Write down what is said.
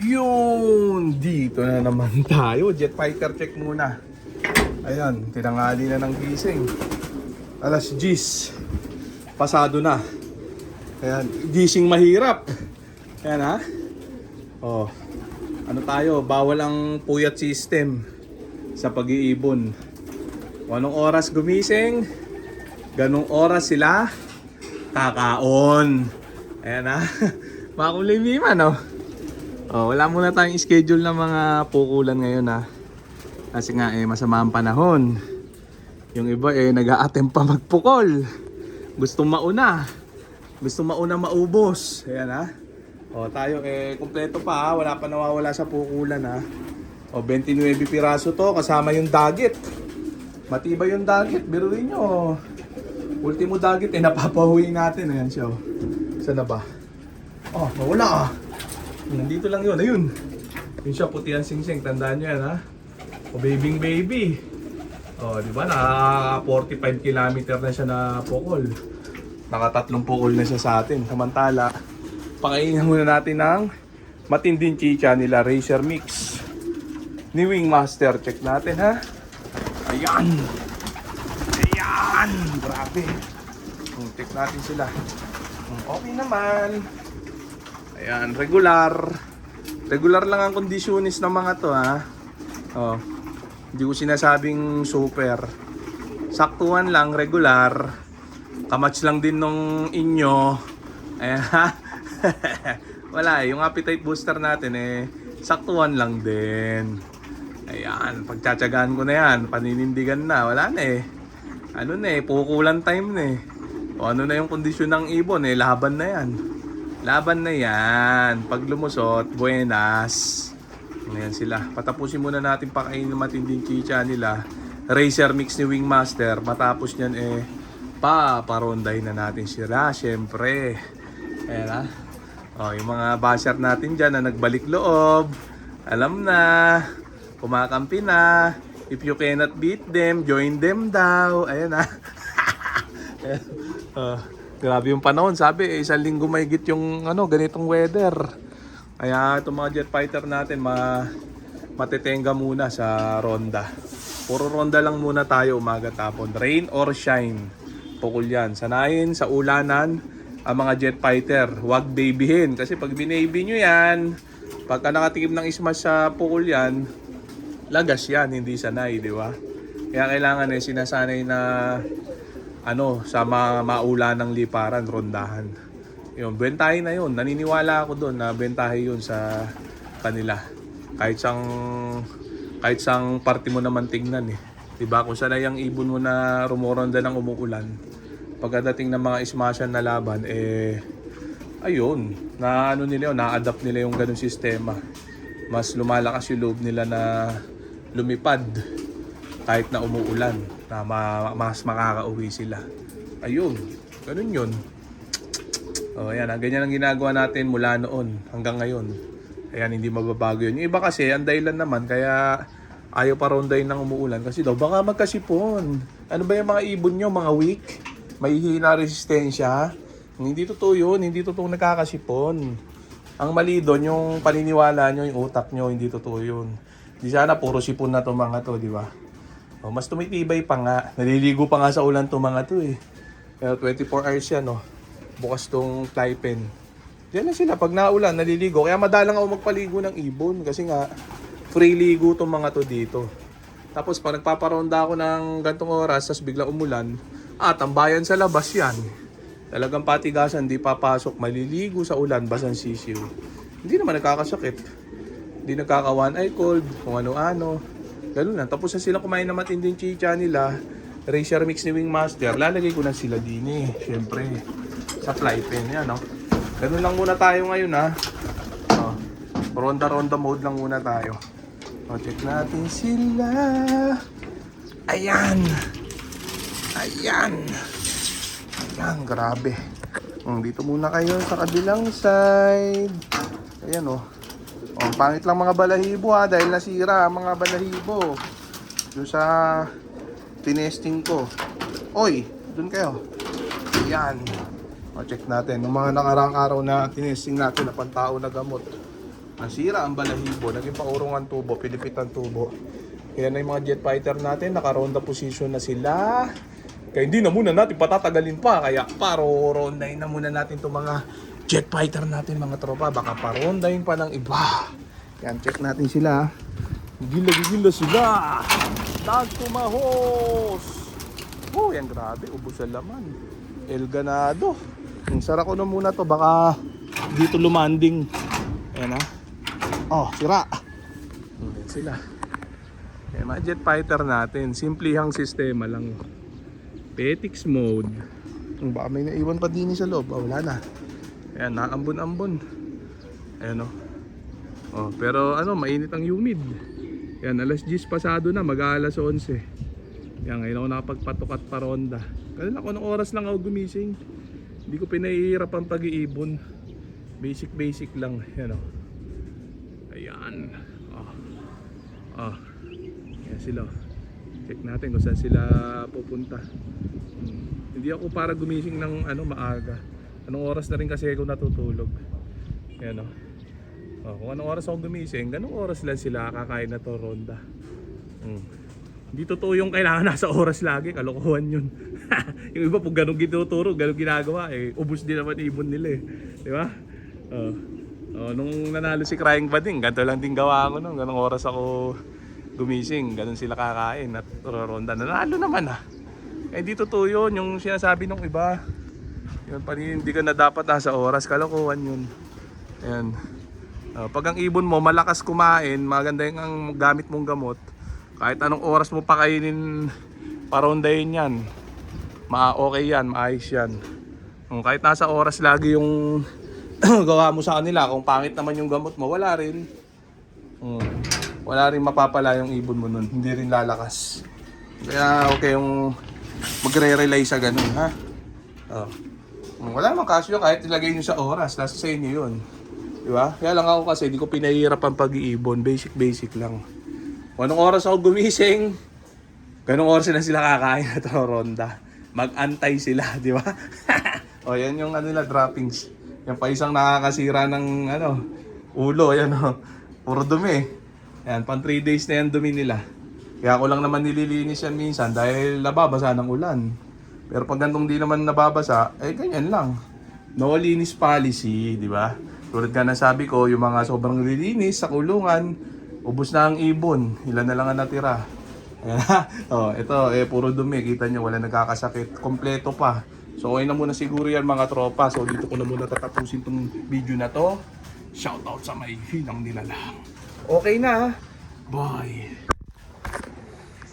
Yun! Dito na naman tayo. Jet fighter check muna. Ayan, tinangali na ng gising. Alas 10. Pasado na. Ayan, gising mahirap. Ayan ha. Oh, ano tayo? Bawal ang puyat system sa pag-iibon. Kung anong oras gumising, ganong oras sila kakaon. Ayan ha. Makulimiman oh. Oh, wala muna tayong schedule ng mga pukulan ngayon ha. Kasi nga masama ang panahon. Yung iba nag-a-attempt pa magpukol. Gustong mauna. Gustong mauna maubos. Ayan ha. O tayo kumpleto pa ha. Wala pa nawawala sa pukulan ha. O 29 piraso to kasama yung dagit. Matibay yung dagit. Biruin nyo. Ultimo dagit napapahuwi natin. Ayan siya oh. Saan na ba? Oh, nawala ah. Nandito lang yun, ayun. Yun siya, puti ang singsing. Tandaan nyo yan ha. O baby. O diba, naka 45 kilometer na siya na pukol. Naka 3 pukol na siya sa atin. Samantala, pakainin muna natin ng matinding chicha nila, Racer Mix ni Wing Master. Check natin ha. Ayan. Grabe. Check natin sila. Okay naman. Ayan, regular. Regular lang ang kondisyonis ng mga to ha. Oh, hindi ko sinasabing super. Saktuhan lang, regular. Kamatch lang din nung inyo. Ayan ha. Wala yung appetite booster natin saktuhan lang din. Ayan, pagtsatsagaan ko na yan. Paninindigan na, wala na ano na pukulan time na O ano na yung kondisyon ng ibon laban na yan. Laban na yan. Pag lumusot, buenas. Ayan sila. Patapusin muna natin pakainin ng matinding chicha nila. Racer Mix ni Wing Master. Matapos nyan paparonday na natin sila. Siyempre. Ayan ha. O, yung mga basher natin dyan na nagbalik loob. Alam na. Kumakampi na. If you cannot beat them, join them daw. Ayan ha. Grabe yung panahon, sabi 1 linggo mahigit yung ganitong weather. Kaya itong mga jet fighter natin matetenga muna sa ronda. Puro ronda lang muna tayo umaga tapon. Rain or shine. Pukul yan. Sanayin sa ulanan ang mga jet fighter. Huwag babyhin. Kasi pag binaby nyo yan, pagka nakatikim ng smash sa pukul yan, lagas yan, hindi sanay, di ba? Kaya kailangan sinasanay na sa maula ng liparan, rondahan. Yun, bentahe na yun. Naniniwala ako doon na bentahe yun sa kanila. Kahit sang party mo naman tingnan Diba? Kung sanay ang ibon mo na rumoronda ng umuulan, pagkadating ng mga smashan na laban, ayun, na-adapt nila yung ganung sistema. Mas lumalakas yung loob nila na lumipad kahit na umuulan, na mas makakauwi sila. Ayun, ganun yun. O ayan, ganyan ang ginagawa natin mula noon hanggang ngayon. Ayan, hindi magbabago yun. Yung iba kasi, ang dahilan naman, kaya ayaw pa rondayin ng umuulan. Kasi daw, baka magkasipon. Ano ba yung mga ibon nyo, mga weak? May hina resistensya? Hindi totoo yun, hindi totoo nagkakasipon. Ang mali doon, yung paniniwala nyo, yung utak nyo, hindi totoo yun. Di sana, puro sipon na itong mga to, di ba? O, mas tumitibay pa nga. Naliligo pa nga sa ulan itong mga to Pero 24 hours yan bukas tong fly pen. Diyan na sila pag naulan, naliligo. Kaya madalang ako magpaligo ng ibon. Kasi nga, free ligo itong mga to dito. Tapos pag nagpaparonda ako ng gantong oras, tapos bigla umulan, tambayan sa labas yan. Talagang patigasan, di papasok, maliligo sa ulan, basang sisiw. Hindi naman nagkakasakit. Hindi nagkaka-one eye cold, kung ano-ano. Ganun lang. Tapos na sila kumain na matinding chicha nila. Racer Mix ni Wing Master. Lalagay ko na sila din Siyempre. Sa fly pen. Yan Ganun lang muna tayo ngayon Ronda-ronda mode lang muna tayo. Check natin sila. Ayan. Ayan, grabe. Dito muna kayo sa kabilang side. Ayan ang pangit lang mga balahibo dahil nasira ang mga balahibo doon sa tinesting ko. Oy, doon kayo. Yan. Check natin. Yung mga nakaraang araw na tinesting natin na pantao na gamot. Nasira ang balahibo, naging paurungan tubo, pilipitan tubo. Kaya na yung mga jet fighter natin, naka-ronda position na sila. Kaya hindi na muna natin patatagalin pa, kaya paro-rondahin na muna natin itong mga jet fighter natin mga tropa. Baka parondahin pa ng iba. Yan, check natin sila. Gila-gila sila. Nagtumahos. Oh, yan grabe, ubos sa laman. El ganado. Sara ko na muna to, baka dito lumanding. Ayan ha. Oh, sira. Ayan sila. Ayan, mga jet fighter natin. Simplihang sistema lang. Petix mode. Baka may naiwan pa din sa loob. Oh, wala na. Ayan, naambon-ambon. Ayan o. Oh, pero ano, mainit ang humid. Ayan, alas 10 pasado na. Mag-aalas 11. Ayan, ngayon ako nakapagpatok at paronda. Kanina ako ng oras lang ako gumising. Hindi ko pinahihirap ang pag-iibon. Basic lang. Ayan o. Ayan. Ayan sila. Check natin kung saan sila pupunta. Hindi ako para gumising ng maaga. Anong oras na rin kasi ako natutulog. Ayan o. Kung anong oras ako gumising, ganong oras lang sila kakain na to ronda. Hindi totoo yung kailangan nasa oras lagi. Kalokohan yun. Yung iba po ganong ginuturo, ganong ginagawa. Ubus din naman ibon nila Di ba? Nung nanalo si Crying Bading, ganito lang din gawa ko nung ganong oras ako gumising, ganon sila kakain at ronda. Nanalo naman hindi totoo yun, yung sinasabi ng iba. Yun, hindi ka na dapat nasa oras, kalokohan yun. Ayan. Pag ang ibon mo malakas kumain, maganda yung ang gamit mong gamot, kahit anong oras mo pakainin, parondahin yan. Okay yan, maayos yan. Kahit nasa oras lagi yung gawa mo sa kanila, kung pangit naman yung gamot mo, wala rin mapapala yung ibon mo nun, hindi rin lalakas. Kaya okay yung magre-rely sa ganun ha. Wala naman kasyo kahit ilagay nyo sa oras, nasa sa inyo yun, di ba? Kaya lang ako kasi hindi ko pinahihirap ang pag-iibon, basic lang. Kung anong oras ako gumising, ganong oras na sila kakain at ronda, mag-antay sila, di ba? Yan yung nila droppings. Yan pa isang nakakasira ng ulo. Ayan puro dumi. Ayan, pang 3 days na yan dumi nila. Kaya ako lang naman nililinis yan minsan dahil nababasa ng ulan. Pero pag gantong di naman nababasa, ganyan lang. No linis policy, di ba? Tulad ka na sabi ko, yung mga sobrang nililinis sa kulungan, ubos na ang ibon. Ilan na lang ang natira. Ayan ito, puro dumi. Kita nyo, wala nagkakasakit. Kompleto pa. So okay na muna siguro yan mga tropa. So dito ko na muna tatapusin tong video na to. Shoutout sa may hinang nilalang. Okay na. Bye.